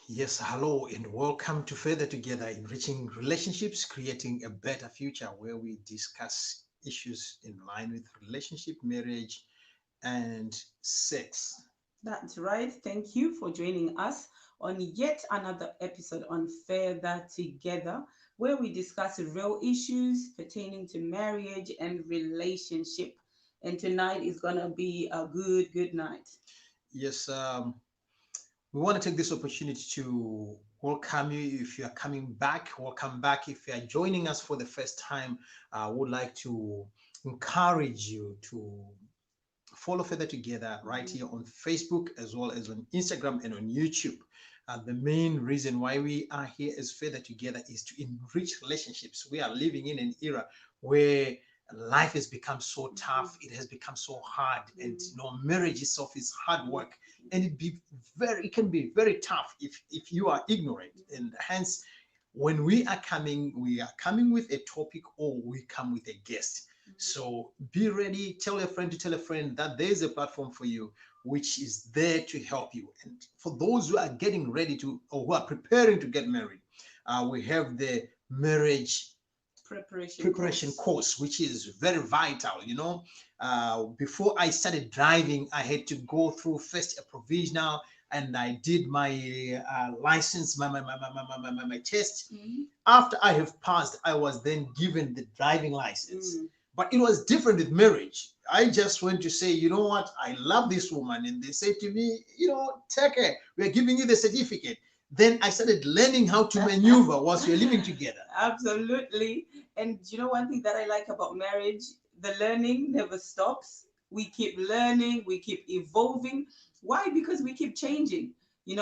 Yes, hello and welcome to Further Together, enriching relationships, creating a better future, where we discuss issues in line with relationship, marriage, and sex. That's right. Thank you for joining us on yet another episode on Further Together, where we discuss real issues pertaining to marriage and relationship. And tonight is going to be a good night. Yes, we want to take this opportunity to welcome you. If you are coming back, welcome back. If you are joining us for the first time, I would like to encourage you to follow Further Together right here on Facebook as well as on Instagram and on YouTube. The main reason why we are here as Further Together is to enrich relationships. We are living in an era where life has become so tough, it has become so hard, and marriage itself is hard work, and it can be very tough if you are ignorant. And hence, when we are coming with a topic, or we come with a guest. So be ready. Tell a friend to tell a friend that there is a platform for you which is there to help you. And for those who are getting ready to, or who are preparing to get married, we have the marriage preparation course, which is very vital. Before I started driving, I had to go through first a provisional, and I did my license, my test. After I have passed, I was then given the driving license. But it was different with marriage. I just went to say, you know what, I love this woman. And they said to me, take her. We're giving you the certificate. Then I started learning how to maneuver whilst we're living together. Absolutely. And one thing that I like about marriage, the learning never stops. We keep learning, we keep evolving. Why? Because we keep changing.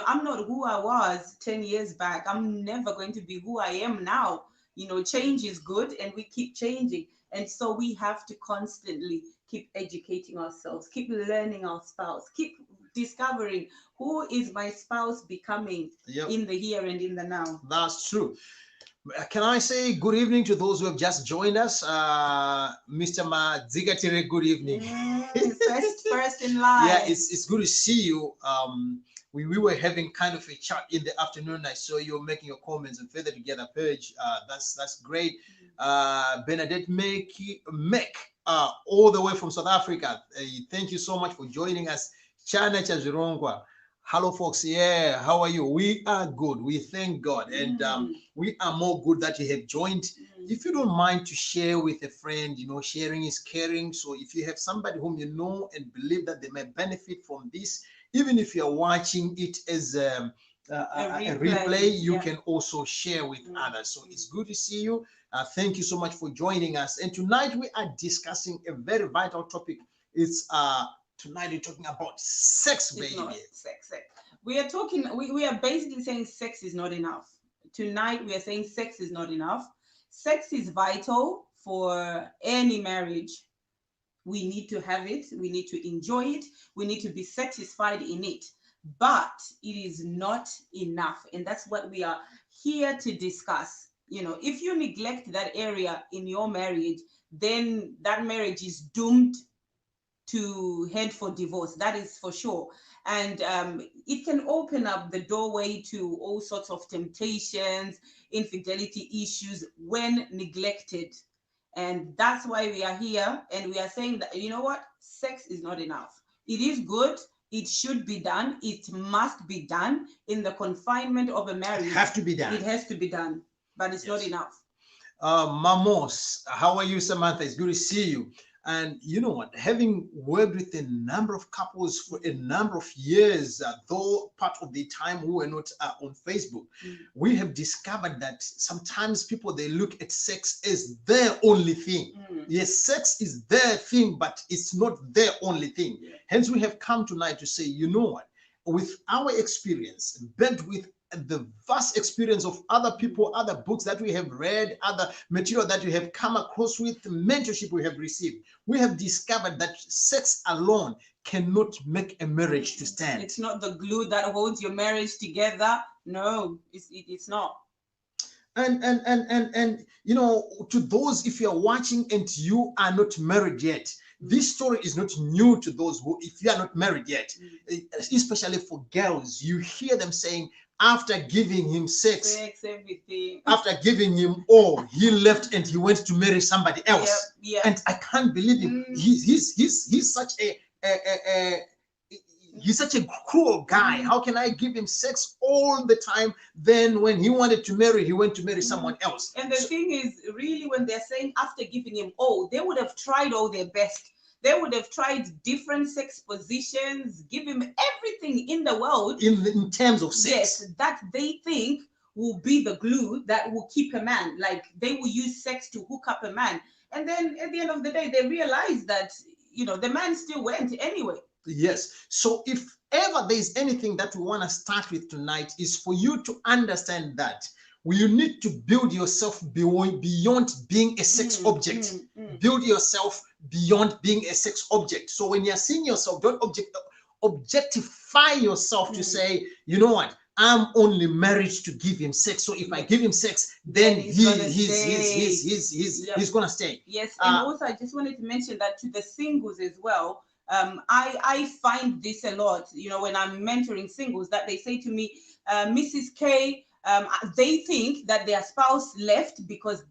I'm not who I was 10 years back. I'm never going to be who I am now. Change is good and we keep changing. And so we have to constantly keep educating ourselves, keep learning our spouse, keep discovering who is my spouse becoming. Yep. In the here and in the now. That's true. Can I say good evening to those who have just joined us? Mr. Madzigatire, good evening. First in line. Yeah, it's good to see you. We were having kind of a chat in the afternoon. I saw you making your comments and Further Together page. That's great. Bernadette Mek, all the way from South Africa. Thank you so much for joining us. Chana Chazirongwa. Hello, folks. Yeah, how are you? We are good. We thank God. And we are more good that you have joined. If you don't mind to share with a friend, sharing is caring. So if you have somebody whom you know and believe that they may benefit from this, even if you're watching it as a replay, you can also share with others. So it's good to see you. Thank you so much for joining us. And tonight we are discussing a very vital topic. It's tonight we're talking about sex, baby. Sex. We are talking. We are basically saying sex is not enough. Tonight we are saying sex is not enough. Sex is vital for any marriage. We need to have it. We need to enjoy it. We need to be satisfied in it. But it is not enough, and that's what we are here to discuss. If you neglect that area in your marriage, then that marriage is doomed to head for divorce. That is for sure. And it can open up the doorway to all sorts of temptations, infidelity issues when neglected. And that's why we are here. And we are saying that, sex is not enough. It is good. It should be done. It must be done in the confinement of a marriage. It has to be done. It has to be done. But it's not enough. Mamos, how are you, Samantha? It's good to see you. And you know what? Having worked with a number of couples for a number of years, though part of the time we were not on Facebook, we have discovered that sometimes people, they look at sex as their only thing. Yes, sex is their thing, but it's not their only thing. Yeah. Hence, we have come tonight to say, you know what? With our experience, backed with the vast experience of other people, other books that we have read, other material that we have come across with, mentorship we have received, we have discovered that sex alone cannot make a marriage to stand. It's not the glue that holds your marriage together. No, it's not. And to those, if you're watching and you are not married yet, this story is not new to those who, if you are not married yet, especially for girls, you hear them saying, after giving him sex, everything. after giving him all, he left and he went to marry somebody else. Yep. And I can't believe him. He's such he's such a cruel guy. How can I give him sex all the time? Then when he wanted to marry, he went to marry someone else. And the thing is, really, when they're saying after giving him all, they would have tried all their best. They would have tried different sex positions, give him everything in the world. In terms of sex. Yes, that they think will be the glue that will keep a man. Like they will use sex to hook up a man. And then at the end of the day, they realize that, the man still went anyway. Yes. So if ever there's anything that we want to start with tonight is for you to understand that you need to build yourself beyond being a sex object. Build yourself beyond being a sex object. So when you're seeing yourself, don't objectify yourself to say, you know what, I'm only married to give him sex. So if I give him sex, then he's gonna stay. Yes, and also I just wanted to mention that to the singles as well. I find this a lot, when I'm mentoring singles, that they say to me, Mrs. K, they think that their spouse left because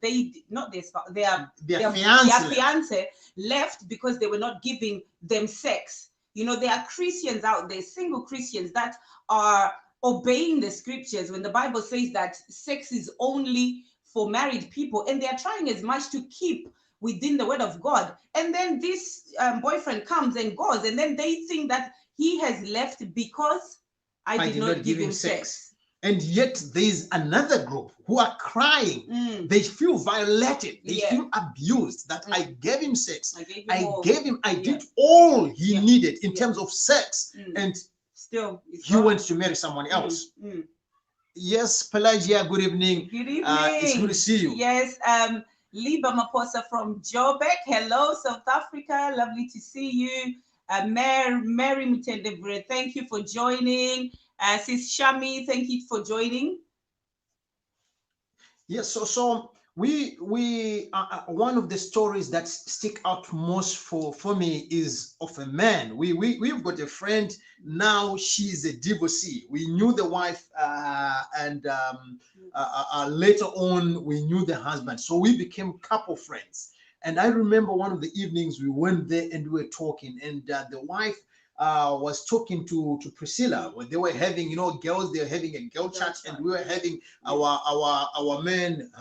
not their spouse, their fiance left because they were not giving them sex. There are Christians out there, single Christians, that are obeying the scriptures when the Bible says that sex is only for married people, and they are trying as much to keep within the word of God. And then this boyfriend comes and goes, and then they think that he has left because I did not give him sex. And yet there's another group who are crying. They feel violated. They feel abused that I gave him sex. I did all he needed in terms of sex. And still he went to marry someone else. Yes, Pelagia, good evening. Good evening. It's good to see you. Yes, Liba Maposa from Joburg. Hello, South Africa. Lovely to see you. Mary Mutendevre, thank you for joining. Sis Shami, thank you for joining. Yes, so we one of the stories that stick out most for me is of a man. We've got a friend now. She's a divorcee. We knew the wife, and later on we knew the husband. So we became couple friends. And I remember one of the evenings we went there and we were talking, and the wife was talking to Priscilla when they were having, girls, they're having a girl chat, and we were having our men,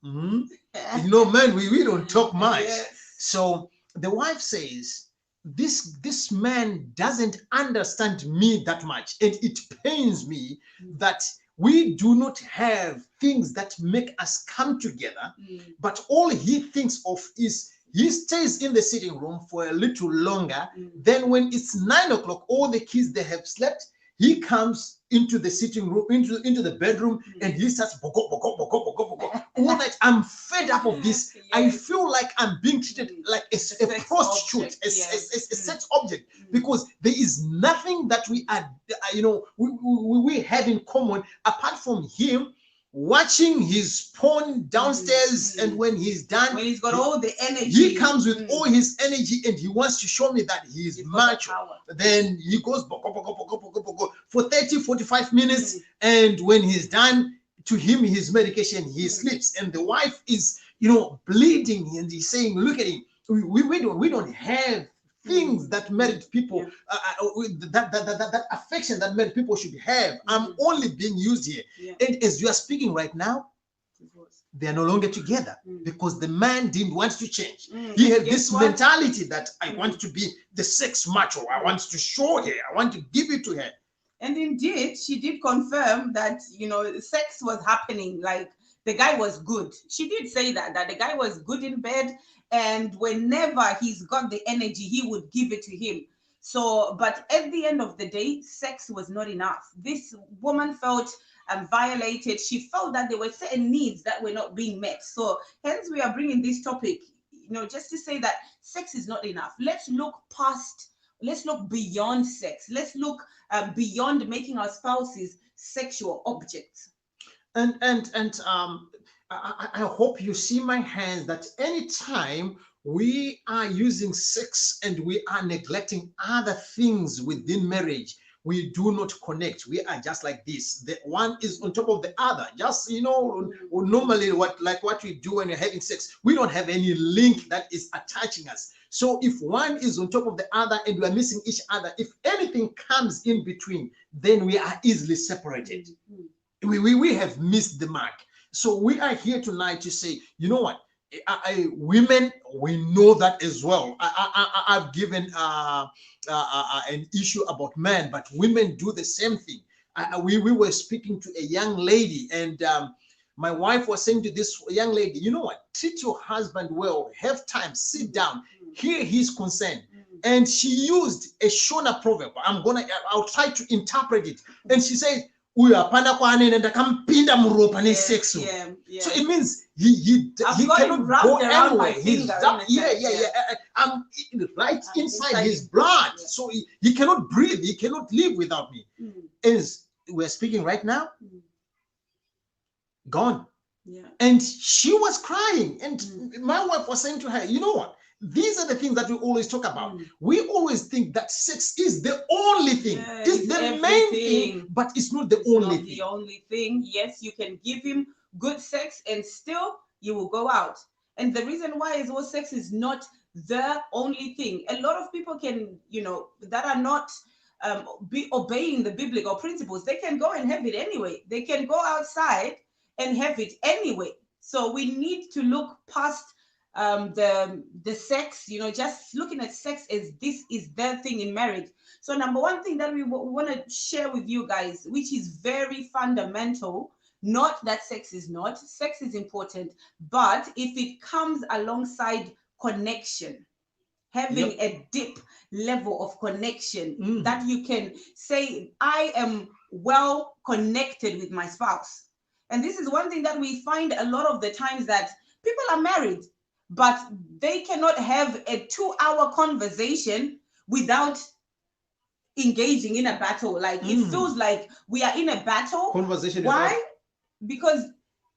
men, we don't talk much. Yes. So the wife says, this man doesn't understand me that much, and it pains me that we do not have things that make us come together, but all he thinks of is he stays in the sitting room for a little longer. Then when it's 9 o'clock, all the kids, they have slept, he comes into the sitting room, into the bedroom, and he starts boko, boko, boko, boko, boko. All that. I'm fed up of this. Yes. I feel like I'm being treated like a prostitute, a sex object, because there is nothing that we are, we have in common apart from him watching his porn downstairs, and when he's done, when he's got all the energy, he comes with all his energy, and he wants to show me that he's macho. Then he goes for 30-45 minutes, and when he's done, to him, his medication, he sleeps, and the wife is, bleeding, and he's saying, look at him, we don't have things that married people, that affection that married people should have. I'm only being used here. And as you are speaking right now, they are no longer together because the man didn't want to change. He had this mentality that I want to be the sex macho. I want to show her. I want to give it to her. And indeed, she did confirm that, sex was happening. Like, the guy was good. She did say that the guy was good in bed. And whenever he's got the energy, he would give it to him. So, but at the end of the day, sex was not enough. This woman felt violated. She felt that there were certain needs that were not being met. So hence we are bringing this topic, just to say that sex is not enough. Let's look past, let's look beyond sex. Let's look beyond making our spouses sexual objects. And I hope you see my hands that anytime we are using sex and we are neglecting other things within marriage, we do not connect. We are just like this. The one is on top of the other. Just, you know, normally what we do when you're having sex, we don't have any link that is attaching us. So if one is on top of the other and we are missing each other, if anything comes in between, then we are easily separated. We have missed the mark. So we are here tonight to say, you know what? Women, we know that as well. I've given an issue about men, but women do the same thing. We were speaking to a young lady, and my wife was saying to this young lady, you know what? Treat your husband well. Have time. Sit down. Hear his concern. And she used a Shona proverb. I'll try to interpret it. And she said, so it means he cannot go anywhere. He's right inside his blood. So he cannot breathe. He cannot live without me. As we're speaking right now, gone. And she was crying. And my wife was saying to her, you know what? These are the things that we always talk about. We always think that sex is the only thing. It's the main thing, but it's not the only thing. The only thing. Yes, you can give him good sex and still you will go out. And the reason why is well, sex is not the only thing. A lot of people can, you know, that are not be obeying the biblical principles, they can go and have it anyway. They can go outside and have it anyway. So we need to look past the sex, you know, just looking at sex as this is the thing in marriage. So number one thing that we want to share with you guys, which is very fundamental, not that sex is not, sex is important, but if it comes alongside connection, having a deep level of connection that you can say, I am well connected with my spouse. And this is one thing that we find a lot of the times, that people are married, but they cannot have a 2-hour conversation without engaging in a battle. Like it feels like we are in a battle. Conversation. Why? Because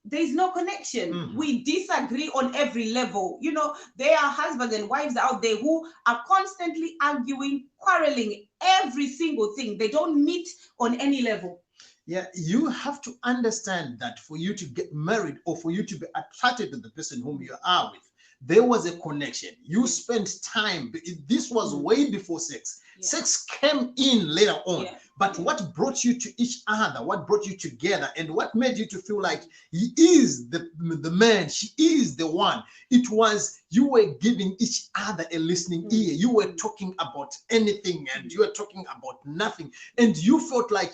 there's no connection. We disagree on every level. You know, there are husbands and wives out there who are constantly arguing, quarreling, every single thing. They don't meet on any level. Yeah, you have to understand that for you to get married or for you to be attracted to the person whom you are with, there was a connection. You spent time. This was way before sex. Sex came in later on. But what brought you to each other, what brought you together, and what made you to feel like he is the man, she is the one, it was you were giving each other a listening ear. You were talking about anything and you were talking about nothing. And you felt like,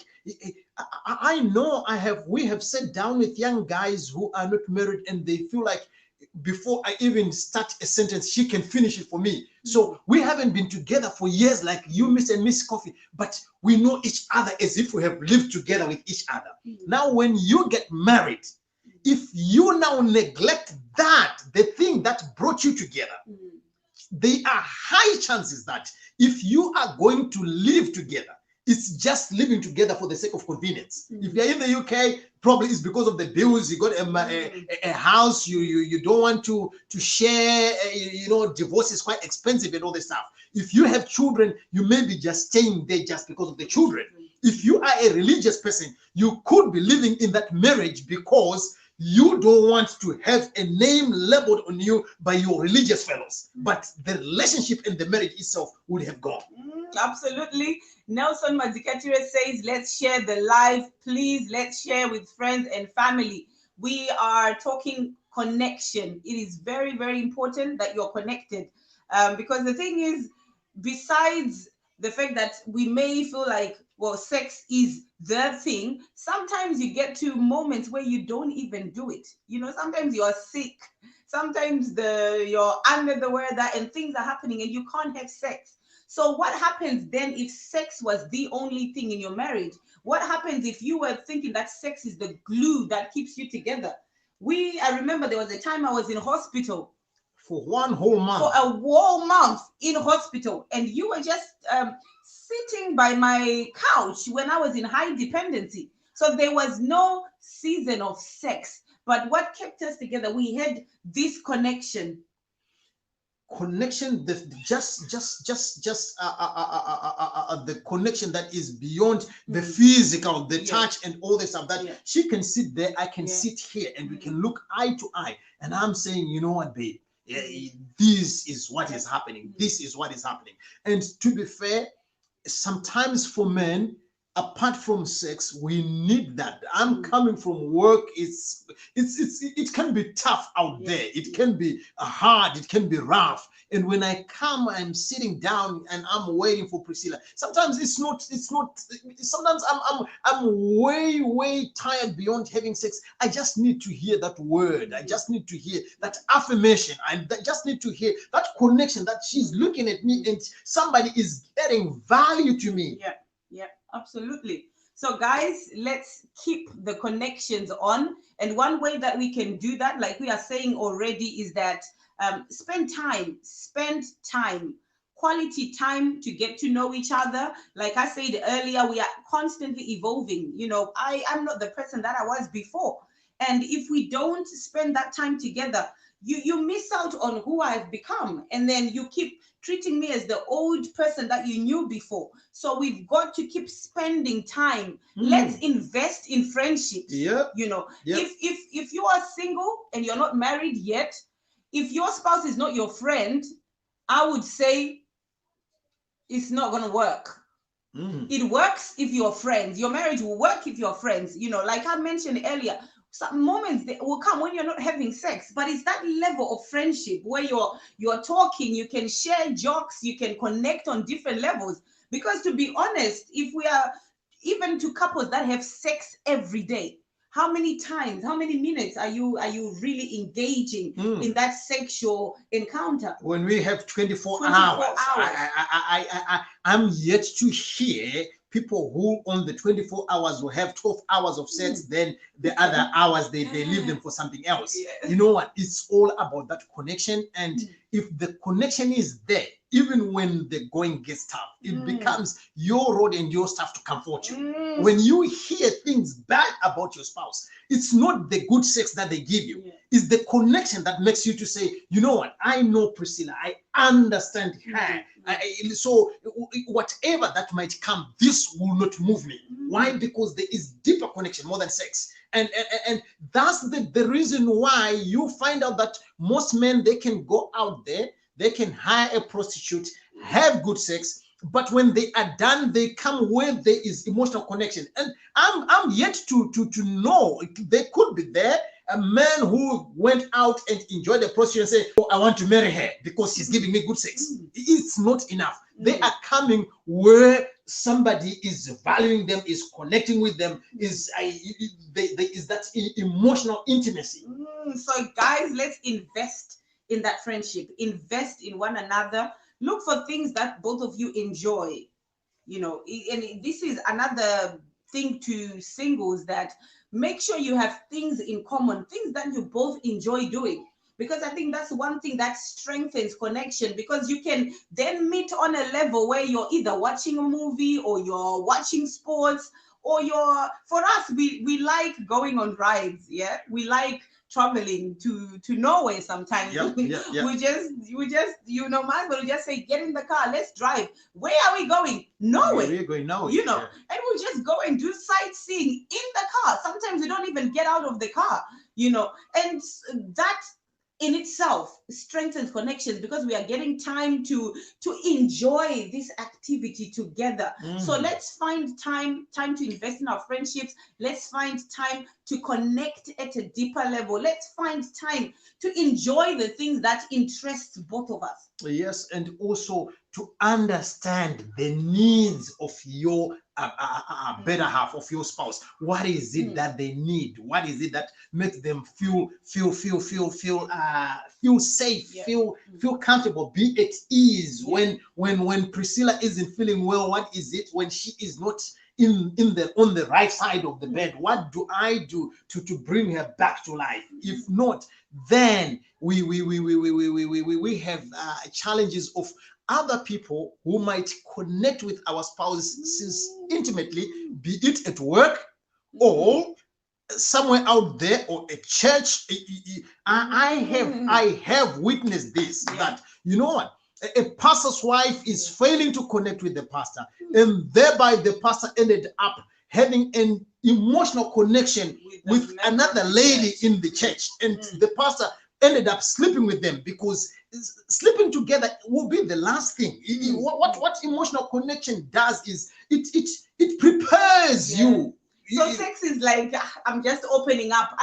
I know we have sat down with young guys who are not married and they feel like, before I even start a sentence, she can finish it for me. So we haven't been together for years like you, Miss and Miss Coffee, but we know each other as if we have lived together with each other. Now, when you get married, if you now neglect that, the thing that brought you together, there are high chances that if you are going to live together, it's just living together for the sake of convenience. If you're in the UK, probably it's because of the bills. You got a house. You don't want to share. You know, divorce is quite expensive and all this stuff. If you have children, you may be just staying there just because of the children. If you are a religious person, you could be living in that marriage because you don't want to have a name labeled on you by your religious fellows. But the relationship and the marriage itself would have gone. Absolutely. Nelson Mazikatire says, let's share the live. Please, let's share with friends and family. We are talking connection. It is very, very important that you're connected. Because the thing is, besides the fact that we may feel like, well, sex is the thing, sometimes you get to moments where you don't even do it. You know, sometimes you're sick. Sometimes you're under the weather and things are happening and you can't have sex. So what happens then if sex was the only thing in your marriage? What happens if you were thinking that sex is the glue that keeps you together? I remember there was a time I was in hospital. For one whole month. For a whole month in hospital. And you were just sitting by my couch when I was in high dependency. So there was no season of sex. But what kept us together, we had this connection. connection, the connection that is beyond the physical, the touch and all the stuff, that she can sit there, I can sit here, and we can look eye to eye, and I'm saying, you know what, babe, this is what is happening, this is what is happening. And to be fair, sometimes for men, apart from sex, we need that. I'm coming from work. It can be tough out there. It can be hard. It can be rough. And when I come, I'm sitting down and I'm waiting for Priscilla. Sometimes it's not. Sometimes I'm way tired beyond having sex. I just need to hear that word. I just need to hear that affirmation. I just need to hear that connection, that she's looking at me and somebody is getting value to me. Yeah, absolutely. So guys, let's keep the connections on. And one way that we can do that, like we are saying already, is that spend time, quality time to get to know each other. Like I said earlier, we are constantly evolving. You know, I'm not the person that I was before. And if we don't spend that time together, you miss out on who I've become. And then you keep treating me as the old person that you knew before. So we've got to keep spending time. Let's invest in friendships. You know, if you are single and you're not married yet, if your spouse is not your friend, I would say it's not going to work. It works if you're friends. Your marriage will work if you're friends. You know, like I mentioned earlier, some moments that will come when you're not having sex, but it's that level of friendship where you're talking, you can share jokes, you can connect on different levels. Because to be honest, if we are even to couples that have sex every day, how many times, how many minutes are you really engaging in that sexual encounter? When we have 24 hours. I'm yet to hear people who on the 24 hours will have 12 hours of sex, then the other hours they leave them for something else. You know what? It's all about that connection. And if the connection is there, even when the going gets tough, it becomes your road and your stuff to comfort you. When you hear things bad about your spouse, it's not the good sex that they give you. It's the connection that makes you to say, you know what? I know Priscilla. I understand her. So whatever that might come, this will not move me. Why? Because there is deeper connection more than sex. And that's the reason why you find out that most men, they can go out there, they can hire a prostitute, have good sex, but when they are done, they come where there is emotional connection. And I'm yet to know, they could be there, a man who went out and enjoyed the prostitute and say, oh, I want to marry her because she's giving me good sex. It's not enough. They are coming where somebody is valuing them, is connecting with them, is that emotional intimacy. So guys, let's invest in that friendship, invest in one another, look for things that both of you enjoy, you know. And this is another thing to singles, that make sure you have things in common, things that you both enjoy doing, because I think that's one thing that strengthens connection, because you can then meet on a level where you're either watching a movie or you're watching sports, or for us, we like going on rides. We like traveling to Norway sometimes. We just you know, might as well just say, get in the car, let's drive. Where are we going? Norway. We're going now, you know. And we'll just go and do sightseeing in the car. Sometimes we don't even get out of the car, you know. And that in itself strengthens connections, because we are getting time to enjoy this activity together. So let's find time to invest in our friendships. Let's find time to connect at a deeper level. Let's find time to enjoy the things that interest both of us. Yes, and also to understand the needs of your better half, of your spouse. What is it that they need? What is it that makes them feel safe, feel comfortable, be at ease? When Priscilla isn't feeling well, what is it when she is not on the right side of the bed? What do I do to bring her back to life? If not, then we have challenges of other people who might connect with our spouses intimately, be it at work or somewhere out there or a church. I have witnessed this, that you know what, a pastor's wife is failing to connect with the pastor, and thereby the pastor ended up having an emotional connection with another lady in the church, and the pastor ended up sleeping with them, because sleeping together will be the last thing. What emotional connection does is it prepares you. So sex is like, I'm just opening up.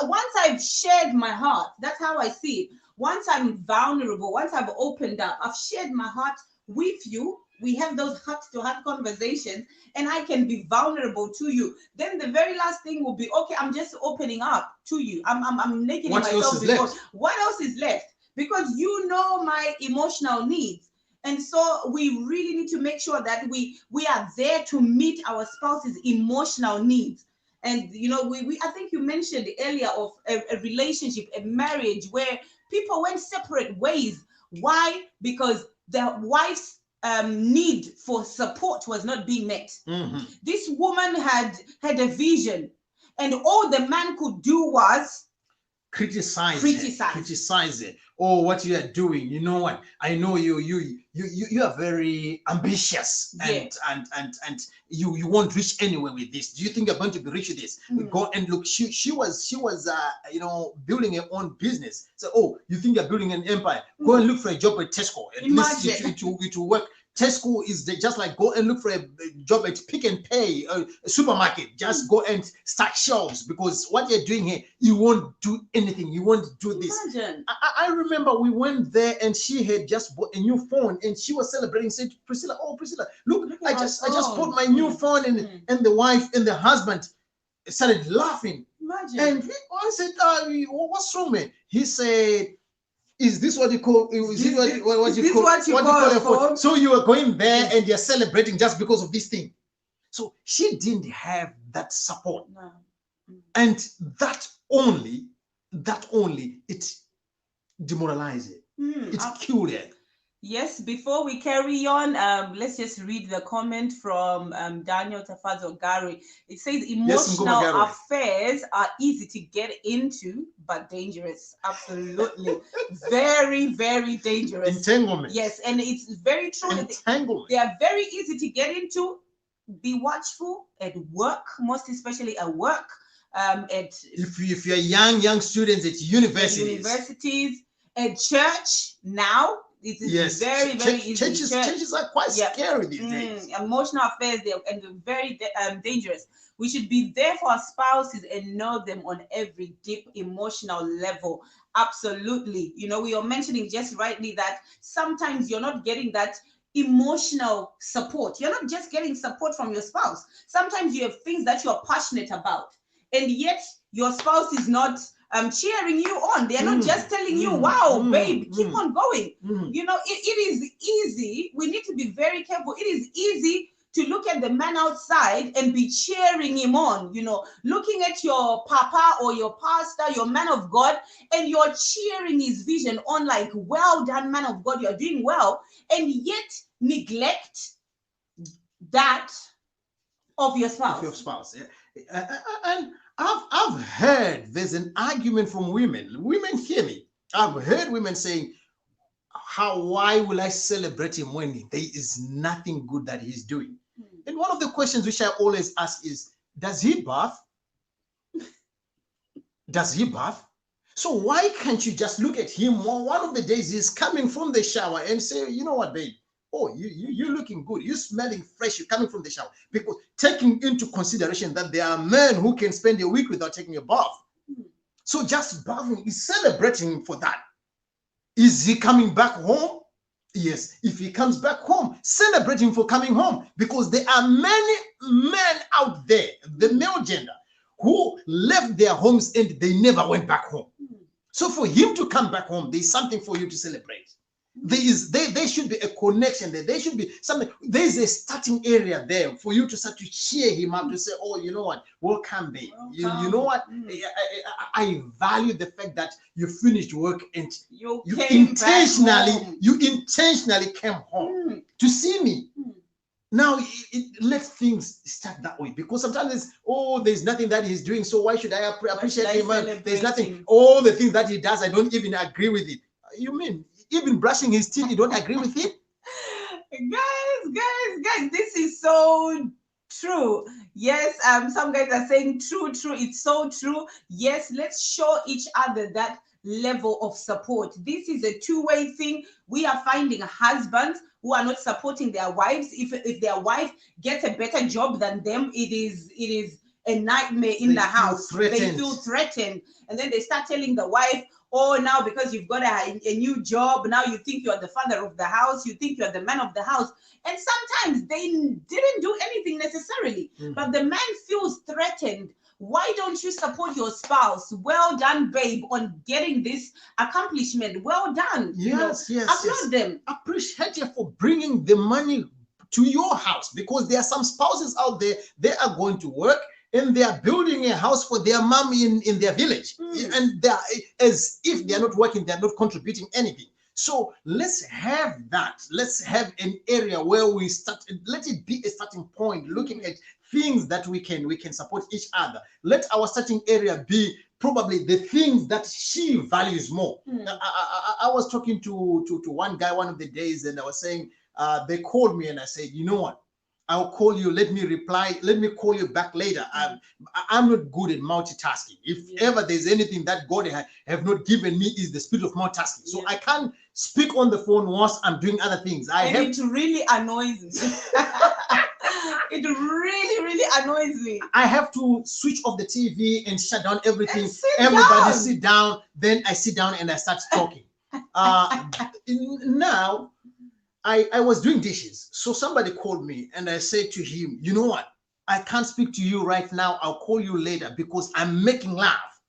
Once I've shared my heart, that's how I see it. Once I'm vulnerable, once I've opened up, I've shared my heart with you. We have those heart-to-heart conversations, and I can be vulnerable to you. Then the very last thing will be, okay, I'm just opening up to you. I'm making myself before. What else is left? Because you know my emotional needs. And so we really need to make sure that we are there to meet our spouse's emotional needs. And you know, I think you mentioned earlier of a relationship, a marriage where people went separate ways. Why? Because the wife's need for support was not being met. This woman had a vision, and all the man could do was criticize it. Oh, what you are doing, you know what, I know you are very ambitious, and you won't reach anywhere with this. Do you think you're going to be rich with this? Go and look, she was you know, building her own business. So, oh, you think you're building an empire? Go and look for a job at Tesco. At least it will work. Tesco is just like, go and look for a job at Pick and Pay, a supermarket. Just go and stack shelves, because what you're doing here, you won't do anything. You won't do this. I remember we went there, and she had just bought a new phone, and she was celebrating. Said, Priscilla, oh Priscilla, look, I just bought my new phone, and the wife and the husband started laughing. And I said, what's wrong, man? He said, is this what you call? What you call a phone? So you are going there and you're celebrating just because of this thing. So she didn't have that support, and that only it demoralized it. It killed it. Yes, before we carry on, let's just read the comment from Daniel Tafazo Gary. It says, emotional affairs are easy to get into, but dangerous. Absolutely. Very, very dangerous. Entanglement. Yes, and it's very true. Entanglement. They are very easy to get into. Be watchful at work, most especially at work. If you're young students at universities, at church now. It is very, very easy. Churches are quite scary these days. Emotional affairs, and very dangerous. We should be there for our spouses and know them on every deep emotional level. Absolutely. You know, we are mentioning just rightly that sometimes you're not getting that emotional support. You're not just getting support from your spouse. Sometimes you have things that you're passionate about, and yet your spouse is not cheering you on. They're not just telling you, wow, babe, keep on going. You know, it is easy. We need to be very careful. It is easy to look at the man outside and be cheering him on, you know, looking at your papa or your pastor, your man of God, and you're cheering his vision on like, well done, man of God, you're doing well, and yet neglect that of your spouse. Of your spouse, yeah. And I've heard there's an argument from women. Women, hear me. I've heard women saying, why will I celebrate him when there is nothing good that he's doing? And one of the questions which I always ask is, does he bath? Does he bath? So why can't you just look at him one of the days he's coming from the shower and say, you know what, babe? Oh, you're looking good. You're smelling fresh. You're coming from the shower. Because taking into consideration that there are men who can spend a week without taking a bath. So just bathing is celebrating for that. Is he coming back home? Yes. If he comes back home, celebrating for coming home. Because there are many men out there, the male gender, who left their homes and they never went back home. So for him to come back home, there's something for you to celebrate. There should be a connection there. There should be something. There's a starting area there for you to start to cheer him up, to say, oh, you know what, welcome, babe. You know what, I value the fact that you finished work and you intentionally came home to see me. Now let things start that way, because sometimes it's, oh, there's nothing that he's doing, so why should I appreciate him? There's nothing. All the things that he does, I don't even agree with it. You mean even brushing his teeth, you don't agree with it? Guys, this is so true. Yes, some guys are saying true. It's so true. Yes, let's show each other that level of support. This is a two-way thing. We are finding husbands who are not supporting their wives. If their wife gets a better job than them, it is a nightmare in the house. They feel threatened, and then they start telling the wife, oh, now because you've got a new job, now you think you're the father of the house, you think you're the man of the house. And sometimes they didn't do anything necessarily, but the man feels threatened. Why don't you support your spouse? Well done, babe, on getting this accomplishment. Well done. Yes. Applaud them. Appreciate you for bringing the money to your house, because there are some spouses out there, they are going to work and they are building a house for their mom in their village. And they are, as if they are not working, they are not contributing anything. So let's have that. Let's have an area where we start. Let it be a starting point, looking at things that we can support each other. Let our starting area be probably the things that she values more. I was talking to one guy one of the days, and I was saying, they called me and I said, you know what? I'll call you. Let me reply. Let me call you back later. I'm not good at multitasking. If ever there's anything that God have not given me, is the spirit of multitasking. So I can't speak on the phone whilst I'm doing other things. It really annoys me. It really annoys me. I have to switch off the TV and shut down everything. Everybody sit down. Then I sit down and I start talking. Now, I was doing dishes. So somebody called me and I said to him, you know what? I can't speak to you right now. I'll call you later because I'm making laugh.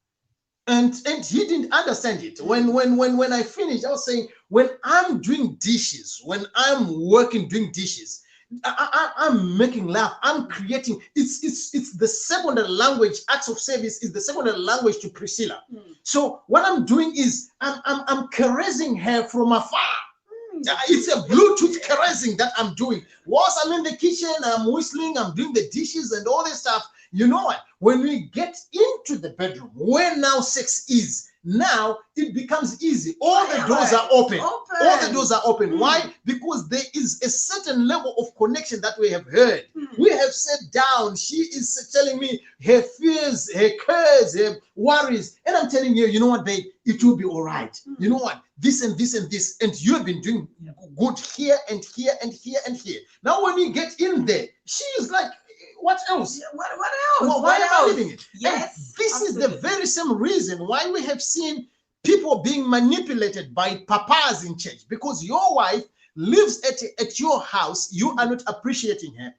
And he didn't understand it. When I finished, I was saying, when I'm doing dishes, when I'm working doing dishes, I'm making laugh. I'm creating. It's the secondary language. Acts of service is the secondary language to Priscilla. So what I'm doing is I'm caressing her from afar. It's a Bluetooth caressing that I'm doing. Whilst I'm in the kitchen, I'm whistling, I'm doing the dishes and all this stuff. You know what? When we get into the bedroom, where now sex is, now it becomes easy. All the doors are open. All the doors are open. Why? Because there is a certain level of connection that we have heard. We have sat down. She is telling me her fears, her cares, her worries. And I'm telling you, you know what, babe? It will be all right. You know what? This and this and this. And you have been doing good here and here and here and here. Now when we get in there, she is like, what else? What else? Why am I living it? Yes. And this is the very same reason why we have seen people being manipulated by papas in church, because your wife lives at your house. You are not appreciating her.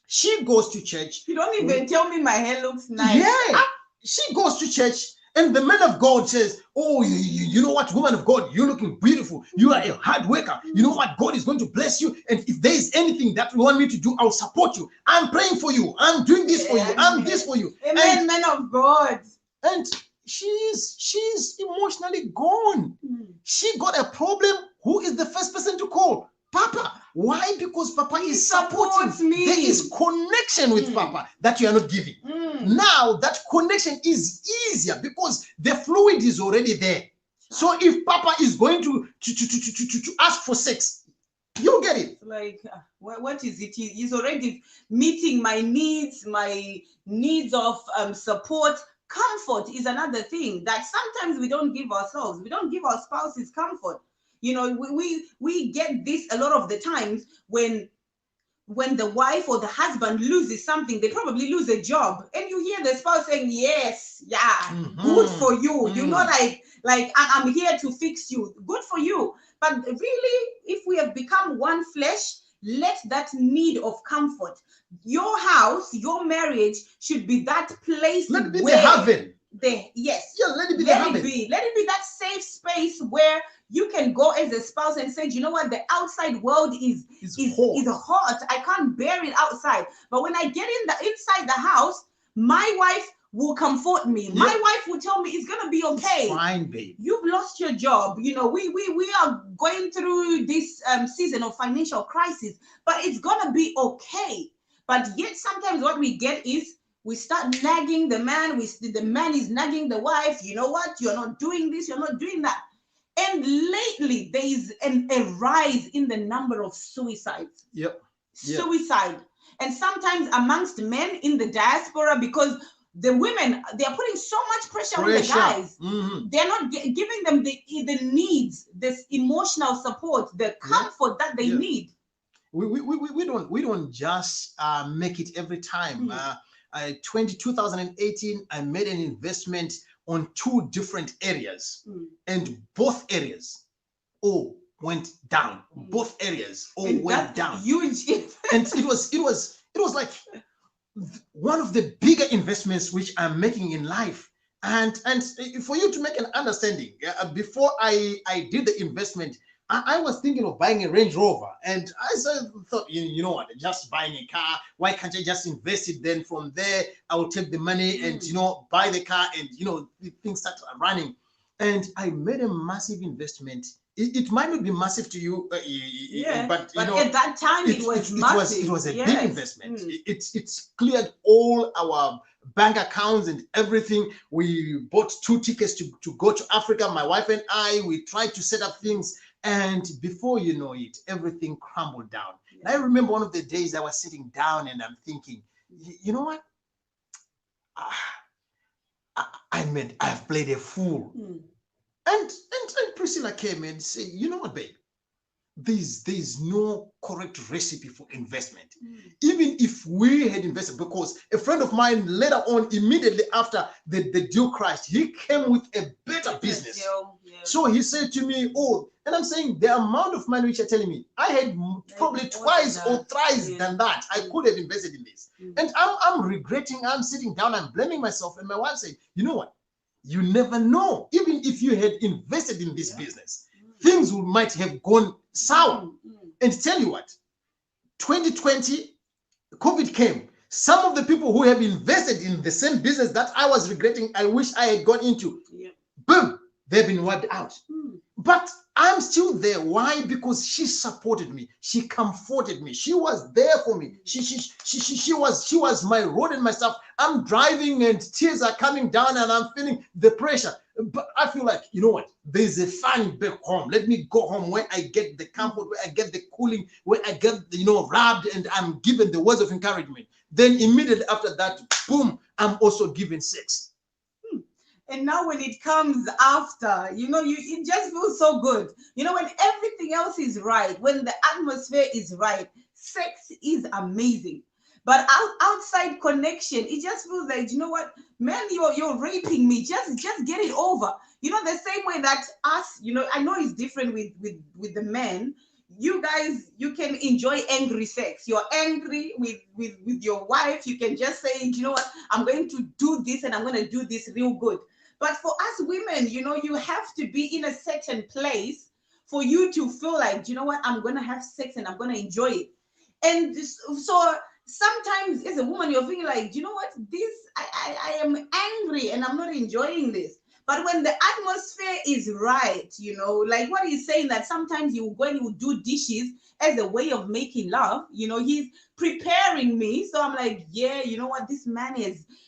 She goes to church. You don't even tell me my hair looks nice. Yeah. She goes to church. And the man of God says, oh, you know what, woman of God, you're looking beautiful. You are a hard worker. You know what, God is going to bless you. And if there is anything that you want me to do, I'll support you. I'm praying for you. I'm doing this for you. I'm this for you. Amen, man of God. And she's emotionally gone. She got a problem. Who is the first person to call? Papa. Why? Because Papa is supporting me. There is connection with Papa that you are not giving. Now that connection is easier because the fluid is already there. So if Papa is going to ask for sex, you get it. Like, what is it? He's already meeting my needs of support. Comfort is another thing that sometimes we don't give ourselves. We don't give our spouses comfort. You know, we get this a lot of the times when the wife or the husband loses something. They probably lose a job, and you hear the spouse saying, yes, yeah, good for you. You know, like I'm here to fix you. Good for you. But really, if we have become one flesh, let that need of comfort. Your house, your marriage should be that place. Let it be the heaven. Yes. Yeah, let it be the heaven. Let it be that safe space where you can go as a spouse and say, you know what, the outside world is hot. I can't bear it outside. But when I get inside the house, my wife will comfort me. My wife will tell me it's gonna be okay. It's fine, babe. You've lost your job. You know, we are going through this season of financial crisis, but it's gonna be okay. But yet sometimes what we get is we start nagging the man. The man is nagging the wife. You know what? You're not doing this. You're not doing that. And lately there is a rise in the number of suicides. Yep. Suicide. And sometimes amongst men in the diaspora, because the women, they're putting so much pressure on the guys. They're not giving them the needs, this emotional support, the comfort that they need. We don't just make it every time. 2018, I made an investment on 2 different areas, and both areas went down. Both areas went down. Huge. And it was like one of the bigger investments which I'm making in life. And for you to make an understanding, before I did the investment, I was thinking of buying a Range Rover, and I thought, you know what, just buying a car. Why can't I just invest it? Then from there, I will take the money and buy the car, and things start running. And I made a massive investment. It might not be massive to you, but at that time it was massive. It was a big investment. It's cleared all our bank accounts and everything. We bought 2 tickets to go to Africa. My wife and we tried to set up things. And before you know it, everything crumbled down. I remember one of the days I was sitting down and I'm thinking, you know what? I've played a fool. And Priscilla came and said, you know what, babe? There's no correct recipe for investment. Even if we had invested, because a friend of mine later on, immediately after the deal crashed, he came with a better business. So he said to me, and I'm saying the amount of money which you're telling me, I had probably twice or thrice than that. I could have invested in this. And I'm regretting, I'm sitting down, I'm blaming myself. And my wife said, you know what? You never know. Even if you had invested in this business, things might have gone sour. And tell you what, 2020, COVID came. Some of the people who have invested in the same business that I was regretting, I wish I had gone into, boom, they've been wiped out. But I'm still there. Why? Because she supported me. She comforted me. She was there for me. She was my road and my stuff. I'm driving and tears are coming down and I'm feeling the pressure. But I feel like, you know what? There's a fun back home. Let me go home where I get the comfort, where I get the cooling, where I get, rubbed and I'm given the words of encouragement. Then immediately after that, boom, I'm also given sex. And now when it comes after, it just feels so good. When everything else is right, when the atmosphere is right, sex is amazing. But outside connection, it just feels like, you know what, man, you're raping me. Just get it over. The same way that us, I know it's different with the men. You guys, you can enjoy angry sex. You're angry with your wife. You can just say, you know what, I'm going to do this and I'm going to do this real good. But for us women, you have to be in a certain place for you to feel like, you know what, I'm going to have sex and I'm going to enjoy it. And so sometimes as a woman, you're feeling like, you know what, I am angry and I'm not enjoying this. But when the atmosphere is right, like what he's saying, that sometimes you go and you do dishes as a way of making love, he's preparing me. So I'm like, yeah, you know what, this man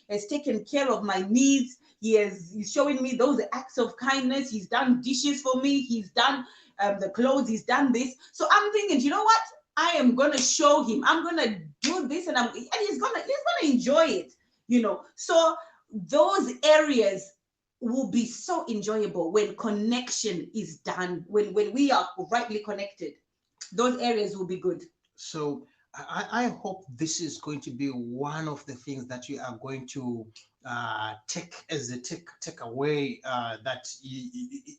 has taken care of my needs. He's showing me those acts of kindness. He's done dishes for me. He's done the clothes. He's done this. So I'm thinking, you know what? I am gonna show him. I'm gonna do this, and he's gonna enjoy it. So those areas will be so enjoyable when connection is done. When we are rightly connected, those areas will be good. So I hope this is going to be one of the things that you are going to take as a take away, that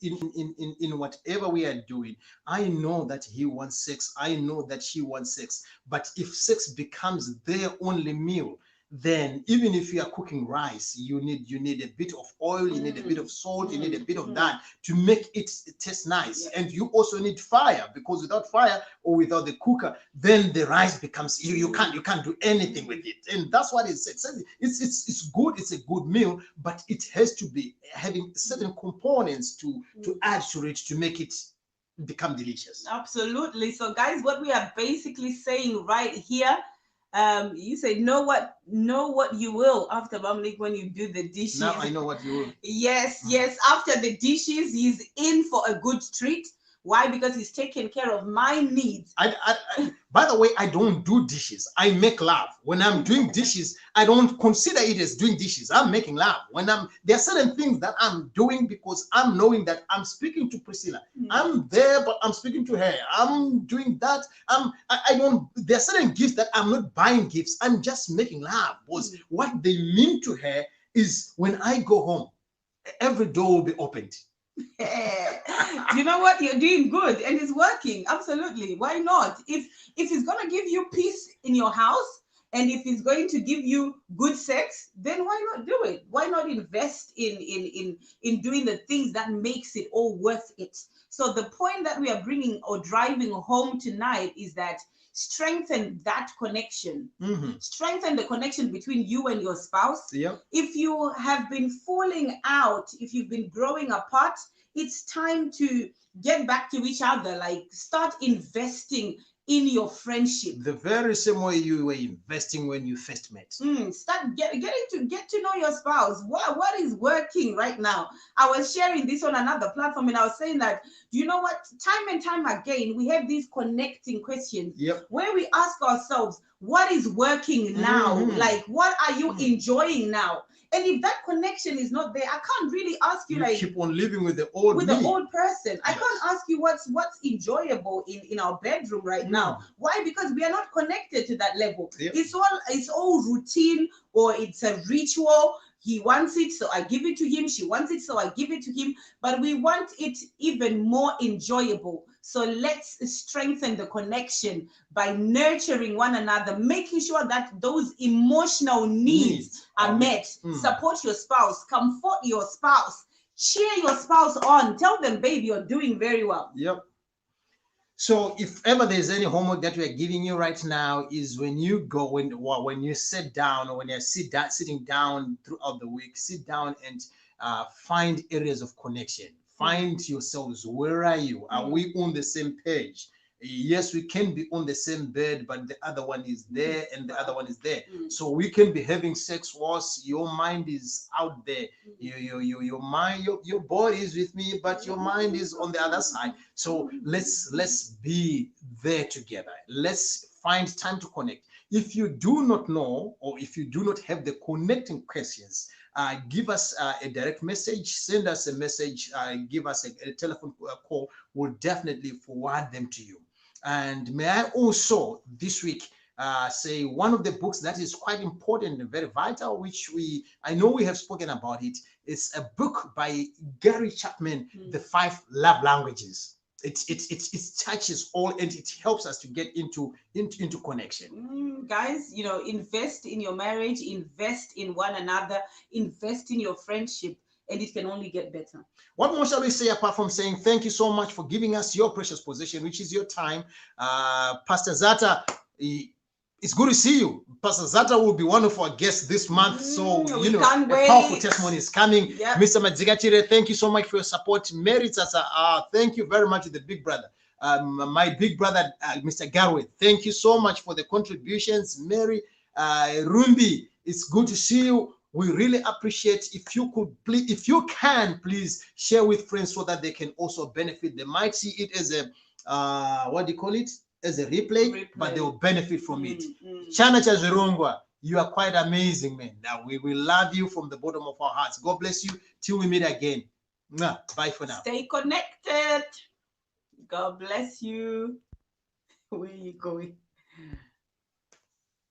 in whatever we are doing. I know that he wants sex. I know that she wants sex. But if sex becomes their only meal, then even if you are cooking rice, you need a bit of oil, you need a bit of salt, you need a bit of that to make it taste nice. And you also need fire, because without fire or without the cooker, then the rice becomes you can't do anything with it. And that's what it says. It's good, it's a good meal, but it has to be having certain components to add to it to make it become delicious. Absolutely. So guys, what we are basically saying right here, you say know what you will after Bamlik when you do the dishes. Now I know what you will. Yes, after the dishes he's in for a good treat. Why? Because he's taking care of my needs. By the way, I don't do dishes. I make love. When I'm doing dishes, I don't consider it as doing dishes. I'm making love. There are certain things that I'm doing because I'm knowing that I'm speaking to Priscilla. I'm there, but I'm speaking to her. I'm doing that. I don't. There are certain gifts that I'm not buying gifts. I'm just making love, because what they mean to her is when I go home, every door will be opened. You know what, you're doing good and it's working. Absolutely, why not? If it's going to give you peace in your house, and if it's going to give you good sex, then why not do it? Why not invest in doing the things that makes it all worth it? So the point that we are bringing or driving home tonight is that strengthen that connection. Strengthen the connection between you and your spouse. If you have been falling out, if you've been growing apart, it's time to get back to each other. Like, start investing in your friendship the very same way you were investing when you first met. Start getting to get to know your spouse. What is working right now? I was sharing this on another platform, and I was saying that, you know what, time and time again we have these connecting questions where we ask ourselves, what is working now? Like, what are you enjoying now? And if that connection is not there, I can't really ask you, like, keep on living with the old person. I can't ask you what's enjoyable in our bedroom right now. Why? Because we are not connected to that level. It's all routine, or it's a ritual. He wants it, so I give it to him. She wants it, so I give it to him. But we want it even more enjoyable. So let's strengthen the connection by nurturing one another, making sure that those emotional needs are met. Support your spouse, comfort your spouse, cheer your spouse on. Tell them, baby, you're doing very well. So if ever there's any homework that we are giving you right now, is when you go, when you sit down, or when you're sitting down throughout the week, sit down and find areas of connection. Find yourselves. Where are you? Are we on the same page? Yes, we can be on the same bed, but the other one is there and the other one is there. So we can be having sex whilst your mind is out there. Your mind, your body is with me, but your mind is on the other side. So let's be there together. Let's find time to connect. If you do not know, or if you do not have the connecting questions, give us a direct message, send us a message, give us a telephone call. We'll definitely forward them to you. And may I also this week say one of the books that is quite important and very vital, which I know we have spoken about it. It's a book by Gary Chapman, The 5 Love Languages. It touches all, and it helps us to get into connection. Guys, invest in your marriage, invest in one another, invest in your friendship, and it can only get better. What more shall we say apart from saying thank you so much for giving us your precious possession, which is your time. Pastor Zata, it's good to see you. Pastor Zata will be one of our guests this month. So, a powerful testimony is coming. Mr. Madzigachire, thank you so much for your support. Mary Tasa, thank you very much to the big brother. My big brother, Mr. Garway, thank you so much for the contributions. Mary, Rumbi, it's good to see you. We really appreciate if you could please, if you can, please share with friends so that they can also benefit. They might see it as a what do you call it? As a replay, but they will benefit from it. Chana Chazirongwa, you are quite amazing, man. Now we love you from the bottom of our hearts. God bless you till we meet again. Bye for now. Stay connected. God bless you. Where are you going?